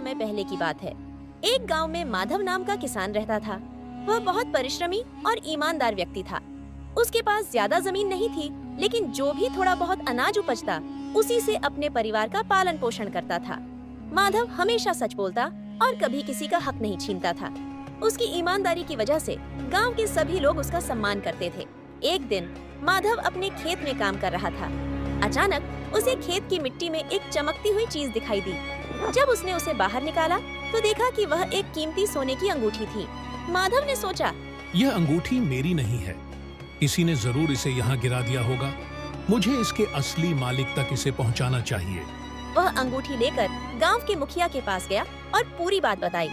समय पहले की बात है। एक गांव में माधव नाम का किसान रहता था। वह बहुत परिश्रमी और ईमानदार व्यक्ति था। उसके पास ज्यादा जमीन नहीं थी, लेकिन जो भी थोड़ा बहुत अनाज उपजता उसी से अपने परिवार का पालन पोषण करता था। माधव हमेशा सच बोलता और कभी किसी का हक नहीं छीनता था। उसकी ईमानदारी की वजह से गांव के सभी लोग उसका सम्मान करते थे। एक दिन माधव अपने खेत में काम कर रहा था। अचानक उसे खेत की मिट्टी में एक चमकती हुई चीज दिखाई दी। जब उसने उसे बाहर निकाला तो देखा कि वह एक कीमती सोने की अंगूठी थी। माधव ने सोचा, यह अंगूठी मेरी नहीं है, किसी ने जरूर इसे यहाँ गिरा दिया होगा। मुझे इसके असली मालिक तक इसे पहुँचाना चाहिए। वह अंगूठी लेकर गांव के मुखिया के पास गया और पूरी बात बताई।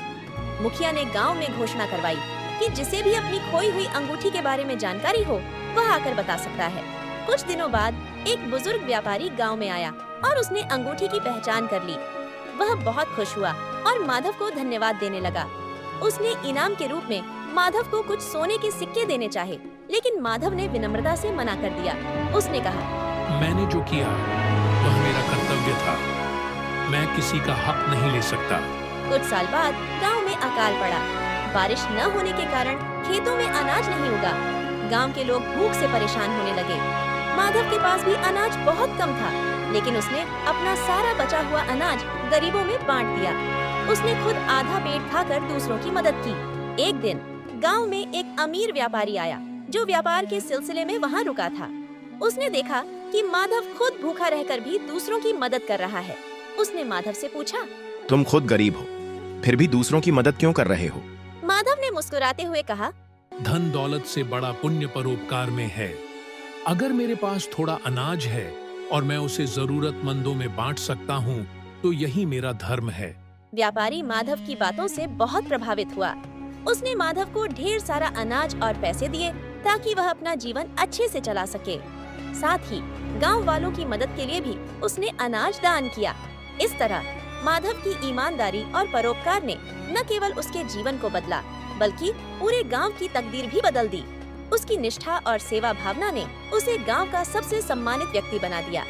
मुखिया ने गांव में घोषणा करवाई कि जिसे भी अपनी खोई हुई अंगूठी के बारे में जानकारी हो वह आकर बता सकता है। कुछ दिनों बाद एक बुजुर्ग व्यापारी गांव में आया और उसने अंगूठी की पहचान कर ली। वह बहुत खुश हुआ और माधव को धन्यवाद देने लगा। उसने इनाम के रूप में माधव को कुछ सोने के सिक्के देने चाहे, लेकिन माधव ने विनम्रता से मना कर दिया। उसने कहा, मैंने जो किया वह मेरा कर्तव्य था, मैं किसी का हक नहीं ले सकता। कुछ साल बाद गांव में अकाल पड़ा। बारिश न होने के कारण खेतों में अनाज नहीं उगा। गांव के लोग भूख से परेशान होने लगे। माधव के पास भी अनाज बहुत कम था, लेकिन उसने अपना सारा बचा हुआ अनाज गरीबों में बांट दिया। उसने खुद आधा पेट खाकर दूसरों की मदद की। एक दिन गांव में एक अमीर व्यापारी आया जो व्यापार के सिलसिले में वहां रुका था। उसने देखा कि माधव खुद भूखा रहकर भी दूसरों की मदद कर रहा है। उसने माधव से पूछा, तुम खुद गरीब हो, फिर भी दूसरों की मदद क्यों कर रहे हो? माधव ने मुस्कुराते हुए कहा, धन दौलत से बड़ा पुण्य परोपकार में है। अगर मेरे पास थोड़ा अनाज है और मैं उसे जरूरतमंदों में बांट सकता हूँ तो यही मेरा धर्म है। व्यापारी माधव की बातों से बहुत प्रभावित हुआ। उसने माधव को ढेर सारा अनाज और पैसे दिए ताकि वह अपना जीवन अच्छे से चला सके। साथ ही गांव वालों की मदद के लिए भी उसने अनाज दान किया। इस तरह माधव की ईमानदारी और परोपकार ने न केवल उसके जीवन को बदला, बल्कि पूरे गांव की तकदीर भी बदल दी। उसकी निष्ठा और सेवा भावना ने उसे गांव का सबसे सम्मानित व्यक्ति बना दिया।